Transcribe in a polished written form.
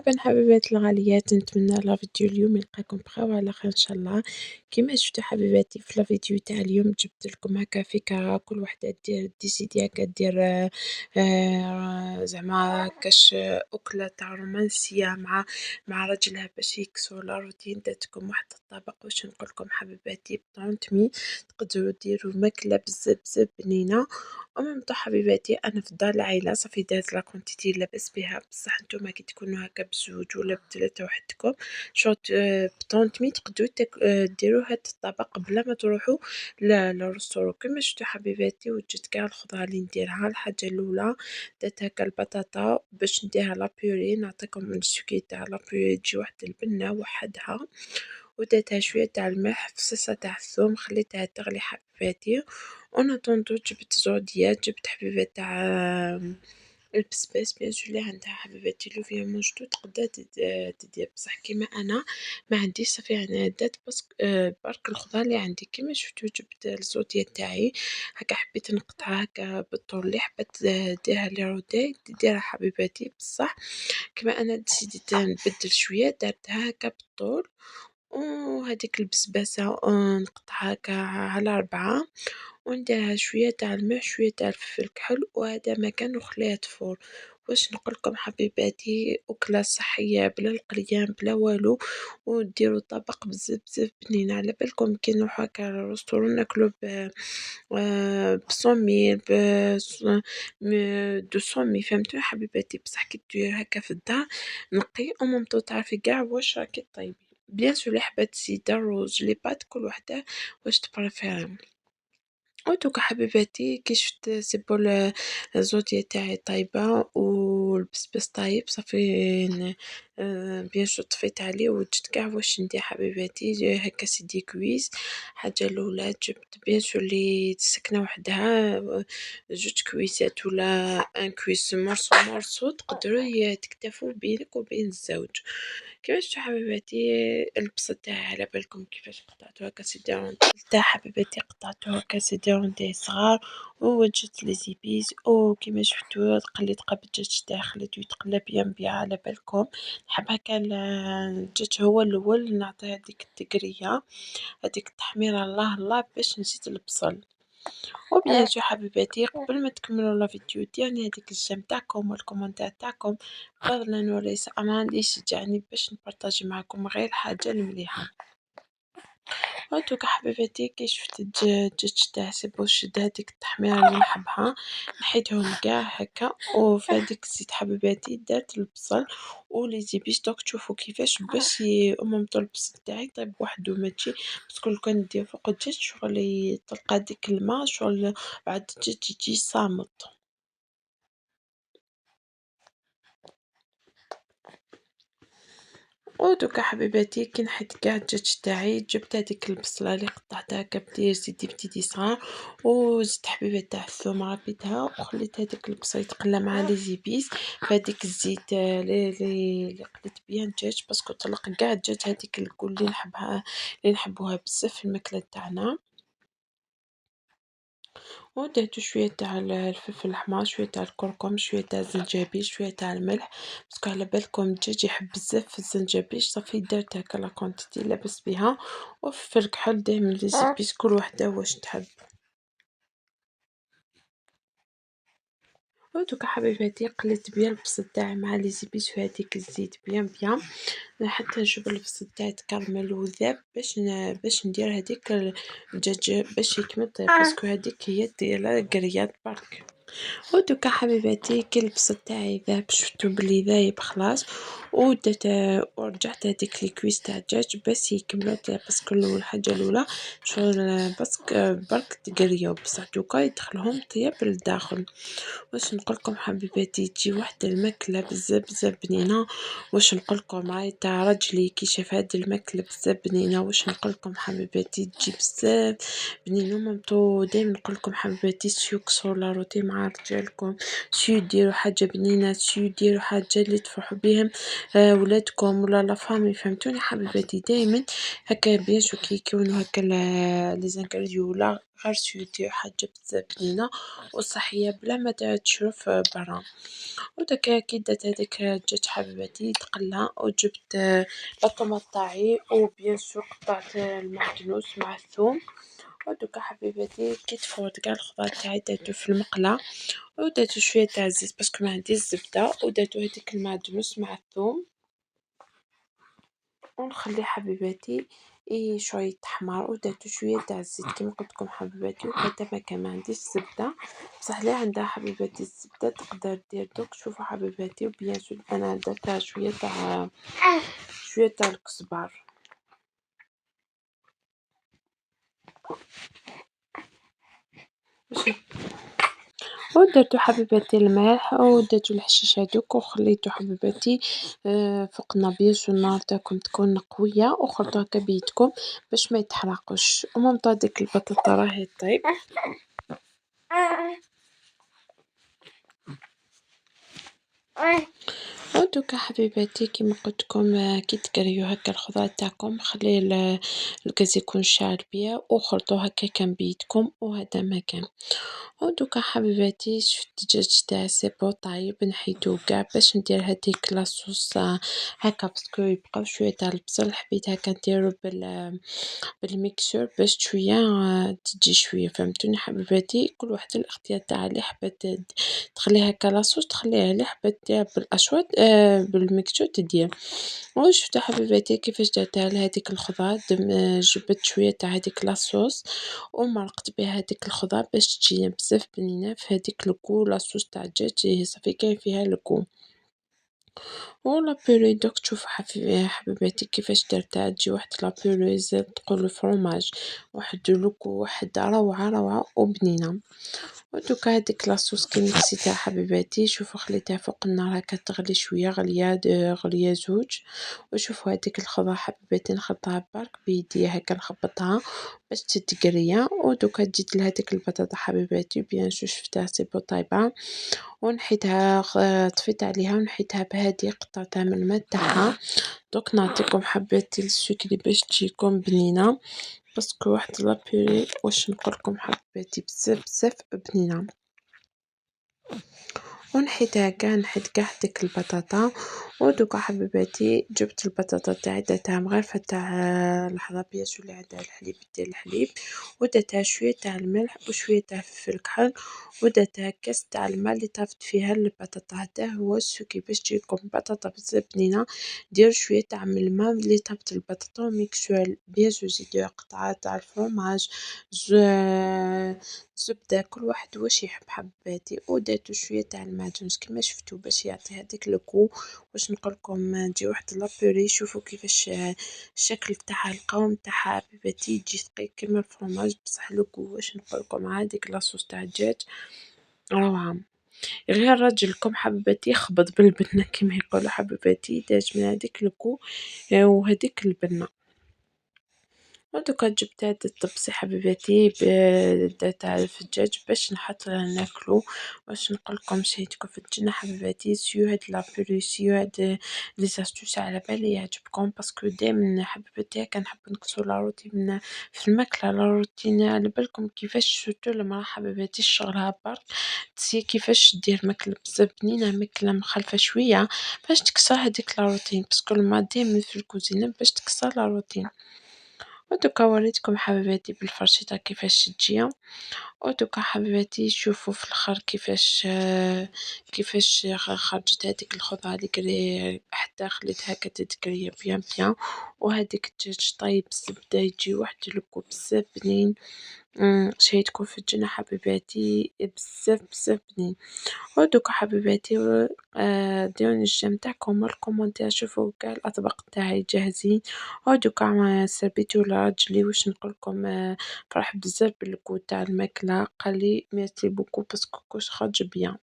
مرحبًا حبيباتي الغاليات، نتمنى لا فيديو اليوم يلقاكم بخير وعلى خير إن شاء الله. كيما شفتوا حبيباتي في لا فيديو تاع اليوم جبت لكم هكا فكرة كل وحدة دير ديسيدي هكا دير زعما كاش أكلة تاع رومانسية مع راجلها باش يكسروا لا روتين. درتلكم واحد الطبق واش نقولكم حبيباتي بطونط مي تقدروا ديروا ماكلة بزاف بنينة. وميم حبيباتي أنا في دار العايلة صافي دارت لا كونتيتي لاباس بها، بصح نتوما كي تكونوا هكا بزوج ولا بثلاثة وحدكم شغل بطونط مي تقدروا ديروا هاد الطبق بلا ما تروحوا للرستورون. كما شفتوا حبيباتي وجدت كاع الخضرة اللي نديرها. الحاجة الأولى درت هكا البطاطا باش نديرها لا بيوري، نعطيكم السكي تاع لا بيوري تجي واحد البنة وحدها، ودرتها شوية تاع الملح فصيصة تاع الثوم خليتها تغلي حبيباتي. ونطنطو جبت زوديات، جبت حبيبات تاع البسباس بيان سور اللي عندها حبيباتي لو فيها موجودو تقدر تدير، بصح كيما أنا ما عنديش صافي أنا درت برك الخضار اللي عندي. كيما شفتو جبت الزوديات تاعي هكا حبيت نقطعها هكا بالطول اللي حبيت ديرها لي رودي ديرها حبيباتي، بصح كيما أنا ديسيديت نبدل شوية درتها هكا بالطول. وهاديك البسباسة نقطعها هكا على 4 ونديرها شوية تاع الملح شوية تاع الفلفل الكحل وهذا مكان وخليها تفور. واش نقولكم حبيباتي أكلة صحية بلا القليان بلا والو، وديروا طبق بزاف بنين. على بالكم كي نروحو هكا للرستورون ناكلو ب100 ميل ب200 ميل فهمتوا يا حبيباتي، بصح كي دير هكا في الدار نقي ومامتو تعرفي قاع واش راكي طيبي. بيان سور اللي حبات تزيد الروز لي بات كل وحدة واش تبريفيري. ودوكا حبيباتي كي شفت سي بون الزودية تاعي طايبة والبسبس طايب صافي بيان سور طفيت عليه وجدت قاع واش ندير حبيباتي هكا سيدي كويس. الحاجة الأولى جبت بيان سور لي تسكنة وحدها جوج كويسات ولا ان كويس مرصو تقدروا تكتفوا بينك وبين الزوج. كيما شفتوا حبيباتي البصل تاعي على بالكم كيفاش قطعته هكا سيدي تاع حبيباتي قطعته هكا سيدي روندي صغار، ووجدت لي زيبيس وكيما شفتوا قليت قبل الدجاج تاعي خليته يتقلى بيان على بالكم. نحب هكا الدجاج هو الأول نعطيه هذيك التقرية هذيك التحميرة الله باش نزيد البصل. وبيان سور حبيباتي قبل ما تكملوا لا فيديو ديرني هذيك الجيم تاعكم والكومنتات تاعكم فضلا وليس امرا اللي يشجعني باش نبارطاجي معكم غير الحاجه المليحه. وانتوكا حبيباتي كي شفت الدجاج تاع سي شد هذيك التحميره اللي نحبها نحيتهم كاع هكا وفي هذيك الزيت حبيباتي درت البصل ولي زيبيس دوك تشوفوا كيفاش باش اممتو البصل تاعي طيب وحده ماشي باسكو لو كان دير فوق الدجاج شغل تلقى ديك الماء شغل بعد الدجاج يجي صامت. ودوكا حبيباتي كي نحيت كاع الدجاج تاعي جبت هذيك البصله اللي قطعتها هكا بديتي صغار وزدت حبيبات تاع الثوم ربيتها وخليت هذاك البصل يتقلى مع لي زيبيس في هذيك الزيت اللي قليت بيان الدجاج باسكو طلق كاع الدجاج هذيك الكل اللي نحبها اللي نحبوها بزاف في الماكله تاعنا. ودهت شوية تاع الفلفل الأحمر شوية تاع الكركم شوية تاع الزنجبيل شوية تاع الملح باسكو على بالكم الدجاج يحب بزاف الزنجبيل صافي درت هكا لا كونتيتي لاباس بها. وفلفل الكحل دايما لي زيبيس كل وحدة واش تحب. ودوكا حبيباتي قليت بيان البصل تاعي مع لي زيبيس في هذيك الزيت بيان حتى نشوف البصل تاعي تكرمل وذاب باش ندير هذيك الدجاج باش يكمل طيب باسكو هذيك هي ديال قريات برك. ودوكا حبيباتي كي البصل تاعي ذاب شفتو بلي ذايب خلاص ودرت ورجعت هذيك لي كويس تاع الدجاج باش يكملوا باسكو الحاجه الاولى شغل باسكو برك تقريو بصح دوكا يدخلهم طياب للداخل. واش نقولكم حبيباتي تجي واحدة الماكلة بزاف بنينة. واش نقولكم راهي تاع رجلي كي شاف هاد الماكلة بزاف بنينة واش نقولكم حبيباتي تجي بزاف بنينة. مامتو دايما نقولكم حبيباتي سيو كسروا لا روتي مع رجالكم سيو ديروا حاجة بنينة سيو ديروا حاجة اللي تفرحوا بهم ولادكم ولا لا famille فهمتوني حبيباتي دايمًا هاكا بيان سور كي يكونوا هاكا les ingrédients ولا غير سُويتي حاجة بزاف بنينة وصحية بلا ما تشوف برا. وداك كي درت هاذيك الدجاج حبيباتي تقلى وجبت الطماط تاعي وبيان سور قطعت المعدنوس مع الثوم. ودوكا حبيباتي كي تفورت قاع الخضار تاعي درتو في المقلة ودرتو شوية تاع الزيت باسكو ما عنديش الزبدة ودرتو هاذيك المعدنوس مع الثوم ونخليه حبيباتي شوية يتحمر ودرتو شوية تاع الزيت كيما قلت لكم حبيباتي وهذا ما كان ما عنديش الزبدة بصح اللي عندها حبيباتي الزبدة تقدر دير دوك شوفوا حبيباتي وبيان سور أنا درتها شوية تاع الكزبر باش ودرتو حبيباتي الملح ودرتو الحشيش هاذوك وخليتو حبيباتي فوق النار بيان سور النار تاعكم تكون قوية وخلطوا هكا بيدكم باش ما يتحرقوش ومن بعد ديك البطاطا راهي طيب ودوكا حبيباتي كيما قلت لكم كي تقريو هكا الخضار تاعكم خلي الغاز يكون شاعل بيا وخلطوه هكا كان بيدكم وهذا ما كان. ودوكا حبيباتي شفت الدجاج تاعي سي بون طايب نحيتو قاع باش ندير هاديك لاصوص هكا باسكو يبقاو شوية تاع البصل حبيت هكا نديرو بالميكسور باش شوية تجي شوية فهمتوني حبيباتي كل وحدة الاختيار تاعها اللي حبت تخليها هكا لاصوص تخليها اللي حبت ديرها بالأشواط بالميكسور تدير. وشفتوا حبيباتي كيفاش درتها لهاديك الخضار جبت شوية تاع هاديك لاصوص ومرقت بها هاديك الخضار باش تجي بزاف بنينة في هاديك الكو لاصوص تاع الدجاج صافي كاين فيها الكو. بوري دوك تشوفوا حبيباتي كيفاش درتها تجي واحد بوري تقولوا فرomage واحد لوكو واحد روعة وبنينة. ودوكا هاديك لاصوص كي مكسيتها حبيباتي شوفوا خليتها فوق النار هكا تغلي شوية غلية زوج وشوفوا هاديك الخضرة حبيباتي نخلطها برك بيديا هكا نخبطها باش تتقرية ودوكا جيت لهاديك البطاطا حبيباتي بيان سور شفتها سي بو طايبة ونحيتها طفيت عليها ونحيتها بهادي قطعتها من الماء تاعها. دوك نعطيكم حبيتي السكري باش تجيكم بنينة باسكو واحد لابوري واش نقولكم حبيباتي بزاف بنينة. ونحيتها كاع نحيت كاع ديك البطاطا ودوكا حبيباتي جبت البطاطا تاعي درتها مغرفة تاع لحظة بيان سور اللي عندها الحليب دير الحليب ودرتها شوية تاع الملح وشوية تاع فلفل كحل ودرتها كاس تاع الماء اللي طافت فيها البطاطا هذا هو السكي باش تجيكم بطاطا بزاف بنينة. ديروا شوية تاع من الماء اللي طابت البطاطا وميكسوها بيان سور زيدوها قطعة تاع الفرomage زبدة كل واحد واش يحب حباتي ودرتو شوية تاع المعجونس كيما شفتو باش يعطي هذاك الكو واش نقولكم تجي واحد لابوري شوفوا كيفاش الشكل تاعها القوام تاعها حبيباتي يجي ثقيل كيما الفرماج بصح الكو واش نقولكم هذيك لاصوص تاع الدجاج روعة. غير راجلكم حبيباتي يخبط بالبنة كيما يقولوا حبيباتي داج من هذيك الكو وهذيك البنة. ودوكا جبت هاد الطبسي حبيباتي درتها في الدجاج باش نحط ناكلو واش نقولكم شهيتكم في الجنة حبيباتي سيو هاد لابوري سيو هاد لي زاستوس على بالي يعجبكم باسكو دايما حبيباتي كنحب نكسو لا روتين في الماكلة لا روتين على بالكم كيفاش سورتو المرا حبيباتي شغلها برك تسي كيفاش دير ماكلة بزاف بنينة ماكلة مخلفة شوية باش تكسر هاديك لا روتين باسكو المرا دايما في الكوزينة باش تكسر لا روتين. ودوكا وريتكم حبيباتي بالفرشيطة كيفاش تجي ودوكا حبيباتي شوفوا في الآخر كيفاش خرجت هذيك الخضرة اللي قري حتى خليتها كتتقري بيان وهذيك الدجاج طايب بالزبدة يجي واحد الكو بزاف بنين. شهيتكم في الجنة حبيباتي بزاف بنين. ودوكا حبيباتي ديروني الجيم تاعكم والكومنتير شوفوا كاع الأطباق تاعي جاهزين ودوكا سربيتو لراجلي واش نقولكم فرح بزاف بالكو تاع الماكلة قالي ميرسي بوكو باسكو كلش خرج بيان.